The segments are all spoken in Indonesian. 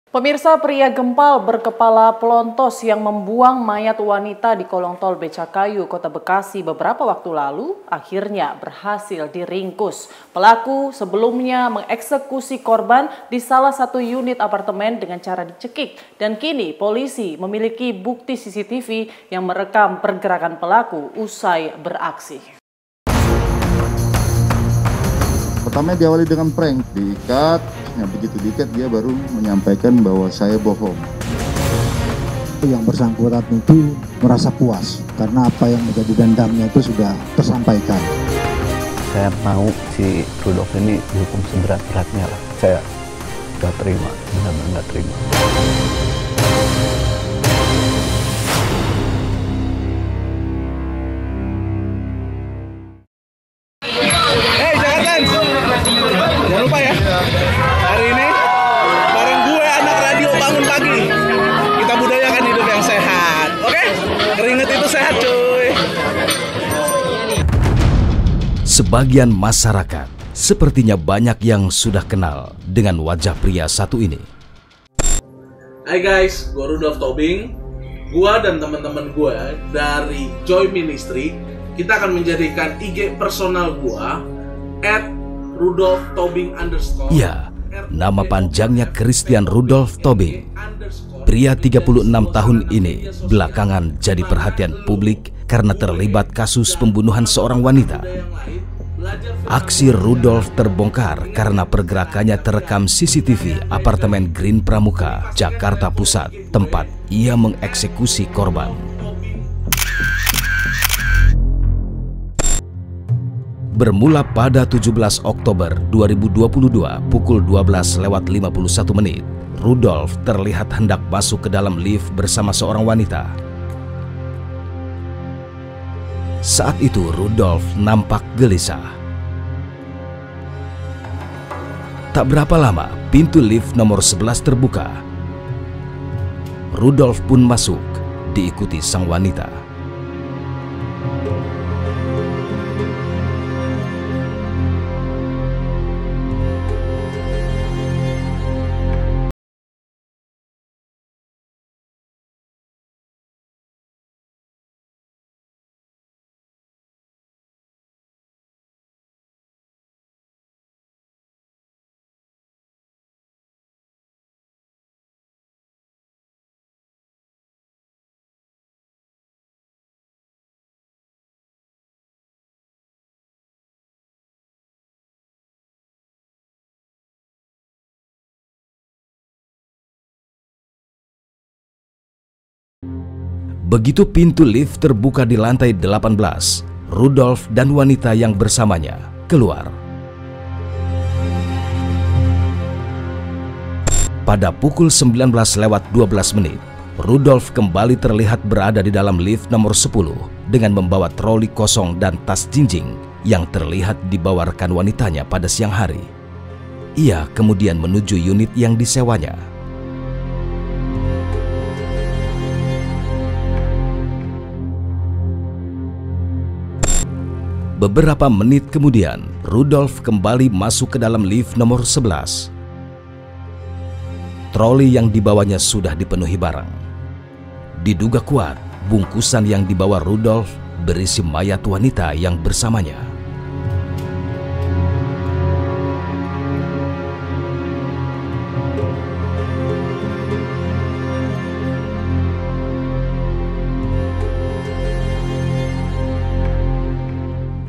Pemirsa, pria gempal berkepala pelontos yang membuang mayat wanita di kolong tol Becakayu, Kota Bekasi beberapa waktu lalu akhirnya berhasil diringkus. Pelaku sebelumnya mengeksekusi korban di salah satu unit apartemen dengan cara dicekik dan kini polisi memiliki bukti CCTV yang merekam pergerakan pelaku usai beraksi. Pertama diawali dengan prank, diikat, begitu diikat dia baru menyampaikan bahwa saya bohong. Yang bersangkutan itu merasa puas karena apa yang menjadi dendamnya itu sudah tersampaikan. Saya mau si Rudolf ini dihukum seberat-beratnya lah. Saya gak terima, benar-benar gak terima. Jangan lupa ya, hari ini bareng gue anak radio bangun pagi. Kita budayakan hidup yang sehat, oke? Keringet itu sehat cuy. Sebagian masyarakat sepertinya banyak yang sudah kenal dengan wajah pria satu ini. Hai guys, gue Rudolf Tobing. Gue dan teman-teman gue dari Joy Ministry, kita akan menjadikan IG personal gue @Rudolf Tobing_. Ya, nama panjangnya Christian Rudolf Tobing. Pria 36 tahun ini belakangan jadi perhatian publik karena terlibat kasus pembunuhan seorang wanita. Aksi Rudolf terbongkar karena pergerakannya terekam CCTV apartemen Green Pramuka, Jakarta Pusat, tempat ia mengeksekusi korban. Bermula pada 17 Oktober 2022 pukul 12:51, Rudolf terlihat hendak masuk ke dalam lift bersama seorang wanita. Saat itu Rudolf nampak gelisah. Tak berapa lama, pintu lift nomor 11 terbuka. Rudolf pun masuk, diikuti sang wanita. Begitu pintu lift terbuka di lantai 18, Rudolf dan wanita yang bersamanya keluar. Pada pukul 19:12, Rudolf kembali terlihat berada di dalam lift nomor 10 dengan membawa troli kosong dan tas jinjing yang terlihat dibawa rekan wanitanya pada siang hari. Ia kemudian menuju unit yang disewanya. Beberapa menit kemudian, Rudolf kembali masuk ke dalam lift nomor 11. Troli yang dibawanya sudah dipenuhi barang. Diduga kuat, bungkusan yang dibawa Rudolf berisi mayat wanita yang bersamanya.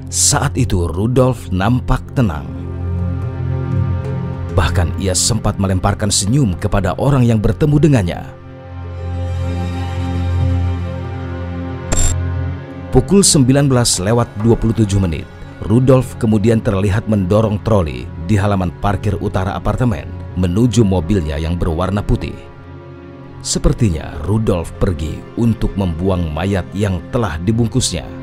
Saat itu Rudolf nampak tenang. Bahkan ia sempat melemparkan senyum kepada orang yang bertemu dengannya. Pukul 19:27, Rudolf kemudian terlihat mendorong troli di halaman parkir utara apartemen menuju mobilnya yang berwarna putih. Sepertinya Rudolf pergi untuk membuang mayat yang telah dibungkusnya.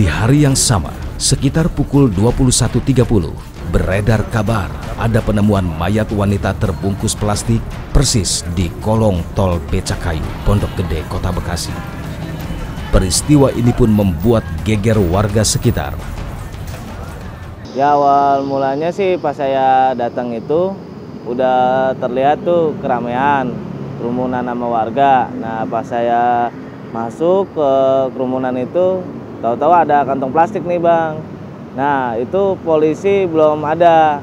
Di hari yang sama, sekitar pukul 21.30, beredar kabar ada penemuan mayat wanita terbungkus plastik persis di kolong tol Becakayu, Pondok Gede, Kota Bekasi. Peristiwa ini pun membuat geger warga sekitar. Ya awal mulanya sih pas saya datang itu udah terlihat tuh keramaian, kerumunan sama warga. Nah pas saya masuk ke kerumunan itu tahu-tahu ada kantong plastik nih bang. Nah itu polisi belum ada.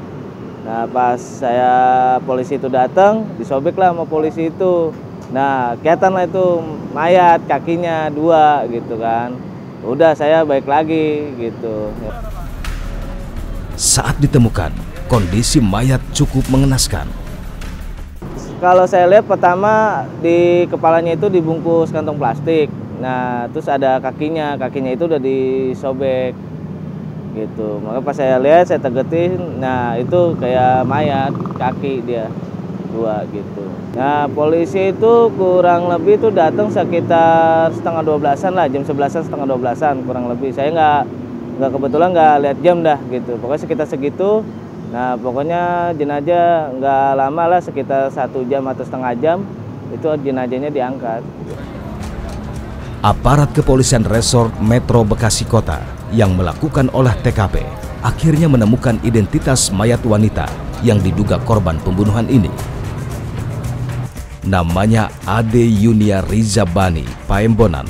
Nah pas polisi itu datang disobek lah sama polisi itu. Nah kelihatan lah itu mayat kakinya 2 gitu kan. Udah saya balik lagi gitu. Saat ditemukan, kondisi mayat cukup mengenaskan. Kalau saya lihat pertama di kepalanya itu dibungkus kantong plastik. Nah terus ada kakinya itu udah disobek gitu. Maka pas saya lihat saya tegetin, nah itu kayak mayat kaki dia 2 gitu. Nah polisi itu kurang lebih tuh datang sekitar setengah 12-an lah, jam 11-an setengah 12-an kurang lebih. Saya nggak kebetulan nggak lihat jam dah gitu. Pokoknya sekitar segitu. Nah pokoknya jenazah nggak lama lah, sekitar 1 jam atau setengah jam itu jenazahnya diangkat. Aparat kepolisian Resort Metro Bekasi Kota yang melakukan olah TKP akhirnya menemukan identitas mayat wanita yang diduga korban pembunuhan ini. Namanya Ade Yunia Rizabani Paembonan.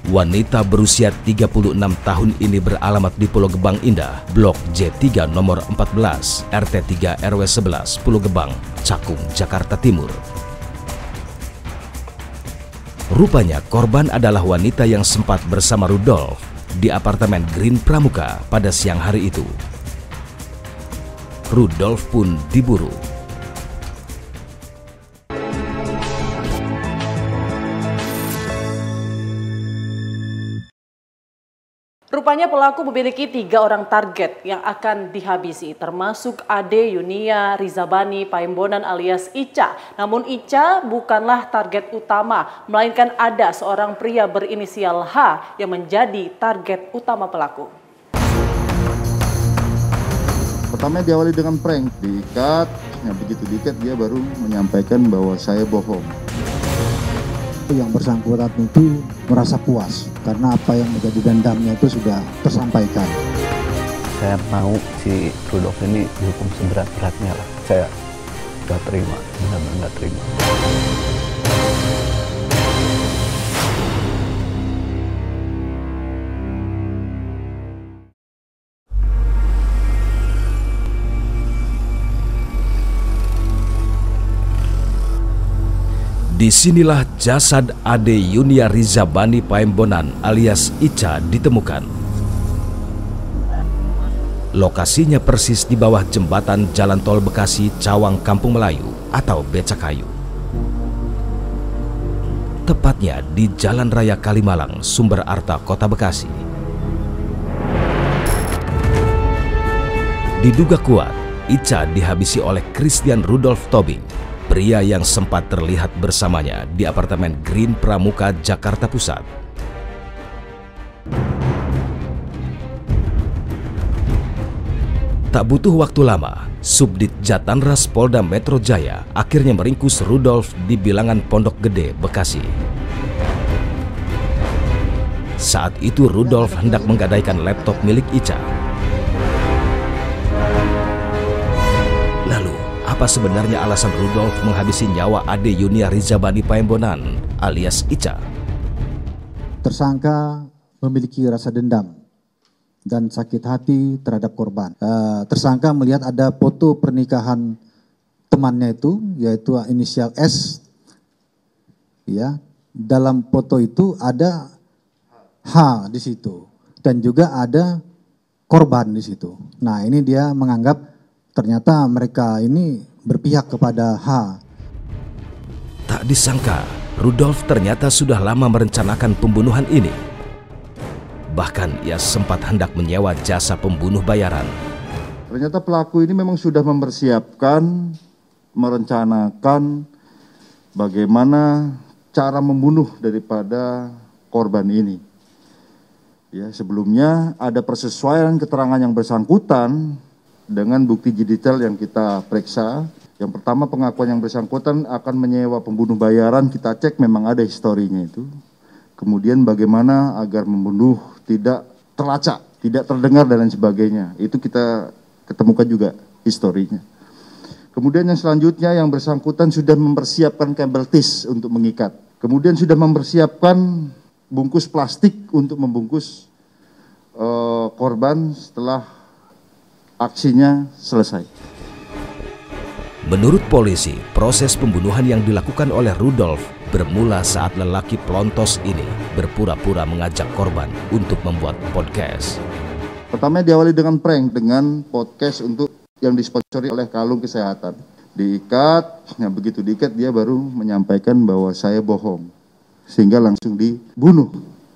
Wanita berusia 36 tahun ini beralamat di Pulau Gebang Indah, Blok J3 nomor 14, RT3 RW 11, Pulau Gebang, Cakung, Jakarta Timur. Rupanya korban adalah wanita yang sempat bersama Rudolf di apartemen Green Pramuka pada siang hari itu. Rudolf pun diburu. Rupanya pelaku memiliki 3 orang target yang akan dihabisi, termasuk Ade Yunia Rizabani Paembonan alias Ica. Namun Ica bukanlah target utama, melainkan ada seorang pria berinisial H yang menjadi target utama pelaku. Pertama diawali dengan prank, diikat, nah begitu diikat dia baru menyampaikan bahwa saya bohong. Yang bersangkutan itu merasa puas karena apa yang menjadi dendamnya itu sudah tersampaikan. Saya mau si Rudolf ini dihukum seberat-beratnya lah. Saya nggak terima, benar-benar nggak terima. Disinilah jasad Ade Yunia Rizabani Paembonan alias Ica ditemukan. Lokasinya persis di bawah jembatan Jalan Tol Bekasi Cawang Kampung Melayu atau Becakayu. Tepatnya di Jalan Raya Kalimalang, Sumber Arta, Kota Bekasi. Diduga kuat, Ica dihabisi oleh Christian Rudolf Tobing, pria yang sempat terlihat bersamanya di apartemen Green Pramuka, Jakarta Pusat. Tak butuh waktu lama, Subdit Jatanras Polda Metro Jaya akhirnya meringkus Rudolf di bilangan Pondok Gede, Bekasi. Saat itu Rudolf hendak menggadaikan laptop milik Ica. Lalu, apa sebenarnya alasan Rudolf menghabisi nyawa Ade Yunia Rizabani Paembonan alias Ica? Tersangka memiliki rasa dendam dan sakit hati terhadap korban. Tersangka melihat ada foto pernikahan temannya itu, yaitu inisial S. Ya, dalam foto itu ada H di situ dan juga ada korban di situ. Nah, ini dia menganggap ternyata mereka ini berpihak kepada H. Tak disangka, Rudolf ternyata sudah lama merencanakan pembunuhan ini. Bahkan ia sempat hendak menyewa jasa pembunuh bayaran. Ternyata pelaku ini memang sudah mempersiapkan, merencanakan bagaimana cara membunuh daripada korban ini. Ya, sebelumnya ada persesuaian keterangan yang bersangkutan dengan bukti digital yang kita periksa. Yang pertama, pengakuan yang bersangkutan akan menyewa pembunuh bayaran, kita cek memang ada historinya itu. kemudian bagaimana agar membunuh tidak terlacak, tidak terdengar dan lain sebagainya. Itu kita ketemukan juga historinya. Kemudian yang selanjutnya yang bersangkutan sudah mempersiapkan kabel tis untuk mengikat. Kemudian sudah mempersiapkan bungkus plastik untuk membungkus korban setelah aksinya selesai. Menurut polisi, proses pembunuhan yang dilakukan oleh Rudolf bermula saat lelaki pelontos ini berpura-pura mengajak korban untuk membuat podcast. Pertama diawali dengan prank dengan podcast untuk yang disponsori oleh Kalung Kesehatan. Diikat, nah begitu diikat dia baru menyampaikan bahwa saya bohong. Sehingga langsung dibunuh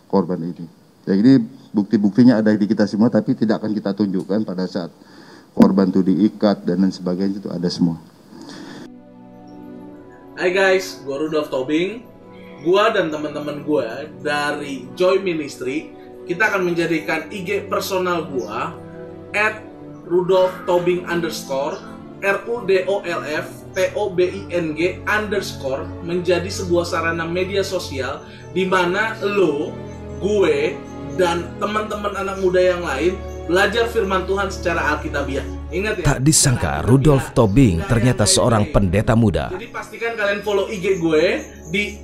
korban ini. Ya ini bukti-buktinya ada di kita semua tapi tidak akan kita tunjukkan pada saat korban itu diikat dan lain sebagainya, itu ada semua. Hai guys, gue Rudolf Tobing. Gue dan teman-teman gue dari Joy Ministry, kita akan menjadikan IG personal gue @RudolfTobing_ RUDOLFTOBING_ menjadi sebuah sarana media sosial di mana lo, gue, dan teman-teman anak muda yang lain belajar firman Tuhan secara alkitabiah. Ingat ya. Tak disangka Rudolf Tobing ternyata seorang pendeta muda. Jadi pastikan kalian follow IG gue di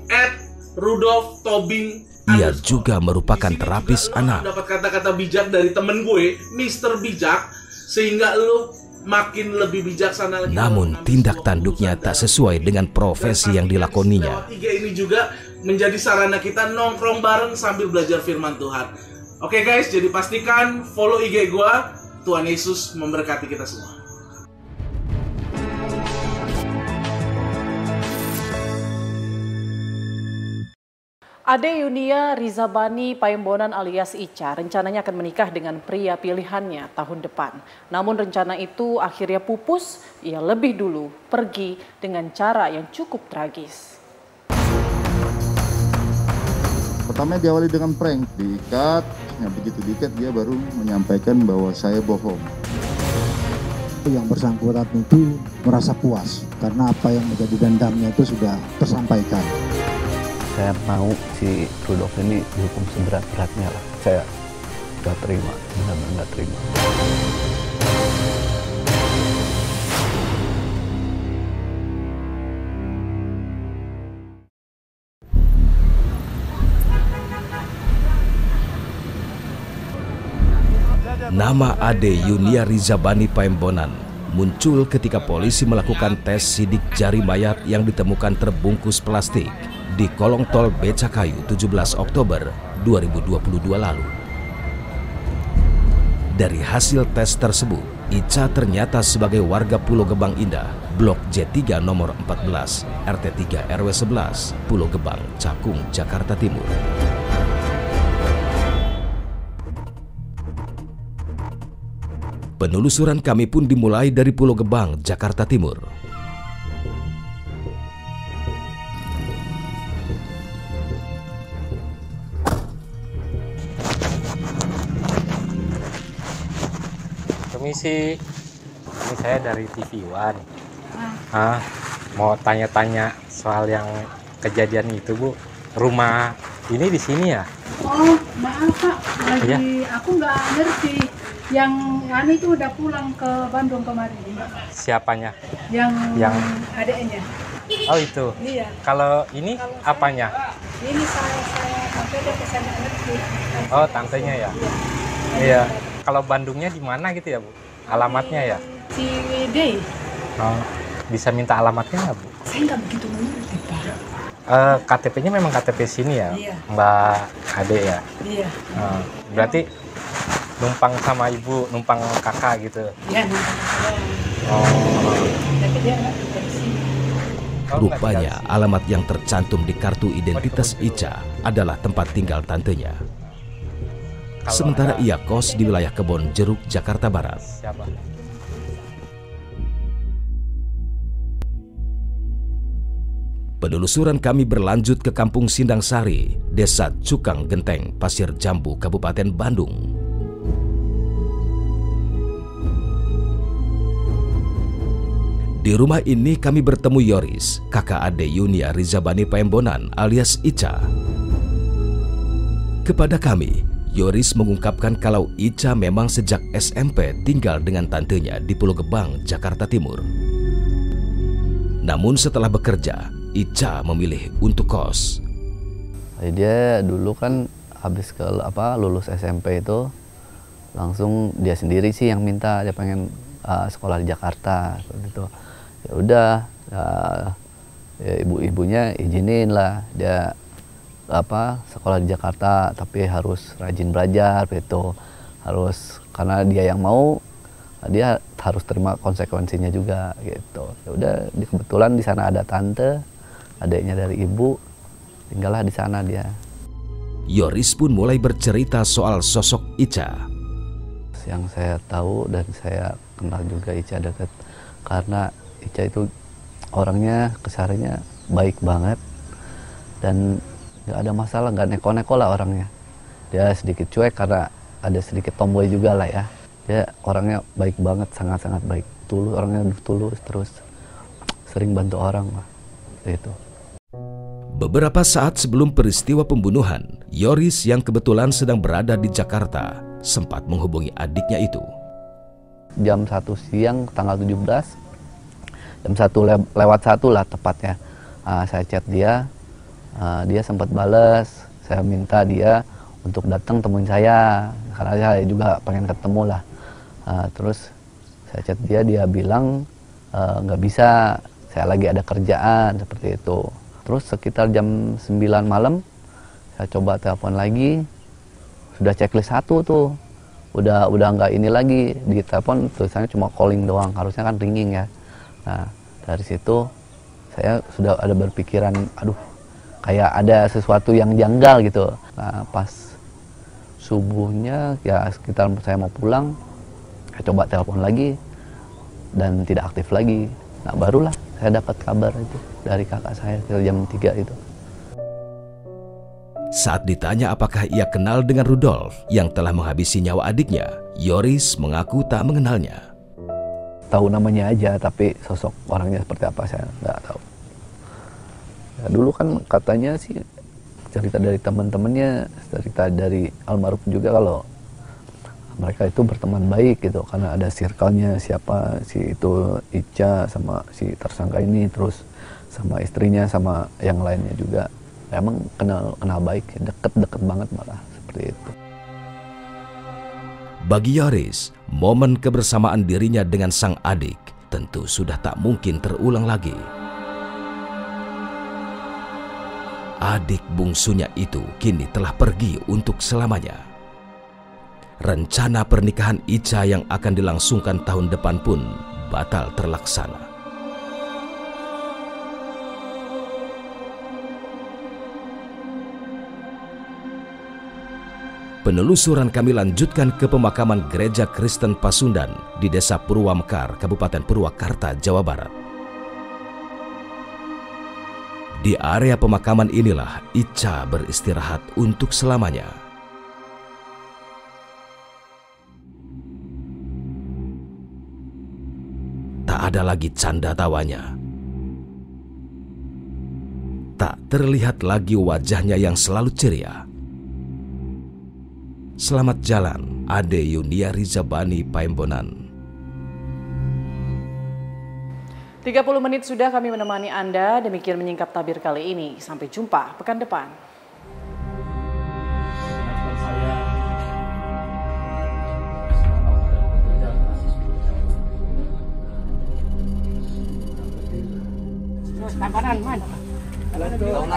@RudolfTobing_. Ia juga merupakan terapis anak. Dapat kata-kata bijak dari temen gue, Mr. Bijak, sehingga lu makin lebih bijaksana lagi. Namun tindak tanduknya tak sesuai dengan profesi yang dilakoninya. IG ini juga menjadi sarana kita nongkrong bareng sambil belajar firman Tuhan. Oke guys, jadi pastikan follow IG gue. Tuhan Yesus memberkati kita semua. Ade Yunia Rizabani Paembonan alias Ica rencananya akan menikah dengan pria pilihannya tahun depan. Namun rencana itu akhirnya pupus, ia lebih dulu pergi dengan cara yang cukup tragis. Pertama diawali dengan prank, diikat, nah begitu diikat dia baru menyampaikan bahwa saya bohong. Yang bersangkutan itu merasa puas karena apa yang menjadi dendamnya itu sudah tersampaikan. Saya mau si Rudolf ini dihukum seberat-beratnya lah. Saya nggak terima, benar-benar nggak terima. Nama Ade Yunia Rizabani Paembonan muncul ketika polisi melakukan tes sidik jari mayat yang ditemukan terbungkus plastik di kolong tol Becakayu 17 Oktober 2022 lalu. Dari hasil tes tersebut, Ica ternyata sebagai warga Pulau Gebang Indah, Blok J3 nomor 14, RT3 RW 11, Pulau Gebang, Cakung, Jakarta Timur. Penelusuran kami pun dimulai dari Pulau Gebang, Jakarta Timur. Permisi, ini saya dari TV One. Mau tanya-tanya soal yang kejadian itu, Bu. Rumah ini di sini ya? Oh, maaf Pak, lagi Ya? aku nggak ngerti. Yang Ani itu udah pulang ke Bandung kemarin. Siapanya? Yang adeknya. Oh itu. Iya. Kalau ini Kalau apanya? Ini saya sampai dia kesana ngerti. Oh tantenya ya? Iya. Kalau Bandungnya di mana gitu ya Bu? Alamatnya ya? Ciwidey. Oh, bisa minta alamatnya nggak Bu? Saya nggak begitu mengerti Pak. KTP-nya memang KTP sini ya, Iya. Mbak Ade ya? Iya. Berarti numpang sama ibu, numpang kakak gitu? Iya, nanti. Oh. Tapi dia nggak tinggal di sini. Rupanya alamat yang tercantum di kartu identitas Ica adalah tempat tinggal tantenya. Sementara ia kos di wilayah Kebon Jeruk, Jakarta Barat. Siapa? Penelusuran kami berlanjut ke Kampung Sindang Sari, Desa Cukang Genteng, Pasir Jambu, Kabupaten Bandung. Di rumah ini kami bertemu Yoris, kakak Ade Yunia Rizabani Paembonan alias Ica. Kepada kami, Yoris mengungkapkan kalau Ica memang sejak SMP tinggal dengan tantenya di Pulau Gebang, Jakarta Timur. Namun setelah bekerja, Ica memilih untuk kos. Dia dulu kan habis lulus SMP itu langsung dia sendiri sih yang minta, dia pengen sekolah di Jakarta gitu. Ya udah, ya ibu-ibunya izinin lah dia sekolah di Jakarta, tapi harus rajin belajar gitu, harus, karena dia yang mau, dia harus terima konsekuensinya juga gitu. Ya udah, kebetulan di sana ada tante, adiknya dari ibu, tinggallah di sana dia. Yoris pun mulai bercerita soal sosok Ica. Yang saya tahu dan saya kenal juga Ica dekat, karena Ica itu orangnya, kesehariannya baik banget dan nggak ada masalah, nggak neko-neko lah orangnya. Dia sedikit cuek karena ada sedikit tomboy juga lah ya. Dia orangnya baik banget, sangat-sangat baik. Orangnya tulus, terus sering bantu orang lah. Itu. Beberapa saat sebelum peristiwa pembunuhan, Yoris yang kebetulan sedang berada di Jakarta sempat menghubungi adiknya itu. Jam 1 siang tanggal 17, jam 1 lewat 1 lah tepatnya. Saya chat dia, dia sempat balas, saya minta dia untuk datang temuin saya, karena saya juga pengen ketemu lah. Terus saya chat dia, dia bilang nggak bisa, saya lagi ada kerjaan, seperti itu. Terus sekitar jam 9 malam, saya coba telepon lagi, sudah checklist 1 tuh, udah nggak ini lagi, di telepon tulisannya cuma calling doang, harusnya kan ringing ya. Nah dari situ saya sudah ada berpikiran, aduh kayak ada sesuatu yang janggal gitu. Nah pas subuhnya ya sekitar saya mau pulang, saya coba telepon lagi dan tidak aktif lagi. Nah barulah saya dapat kabar itu dari kakak saya jam 3 itu. Saat ditanya apakah ia kenal dengan Rudolf yang telah menghabisi nyawa adiknya, Yoris mengaku tak mengenalnya. Tahu namanya aja, tapi sosok orangnya seperti apa saya nggak tahu. Ya, dulu kan katanya sih cerita dari teman-temannya, cerita dari almarhum juga kalau mereka itu berteman baik gitu, karena ada circle-nya siapa, si itu Ica sama si tersangka ini, terus sama istrinya sama yang lainnya juga. Emang kenal baik, deket banget malah, seperti itu. Bagi Yoris, momen kebersamaan dirinya dengan sang adik tentu sudah tak mungkin terulang lagi. Adik bungsunya itu kini telah pergi untuk selamanya. Rencana pernikahan Ica yang akan dilangsungkan tahun depan pun batal terlaksana. Penelusuran kami lanjutkan ke pemakaman Gereja Kristen Pasundan di Desa Purwamekar, Kabupaten Purwakarta, Jawa Barat. Di area pemakaman inilah Ica beristirahat untuk selamanya. Tak ada lagi canda tawanya. Tak terlihat lagi wajahnya yang selalu ceria. Selamat jalan, Ade Yunia Rizabani Paembonan. 30 menit sudah kami menemani Anda, demikian menyingkap tabir kali ini. Sampai jumpa pekan depan. Tampanan mana? Turun.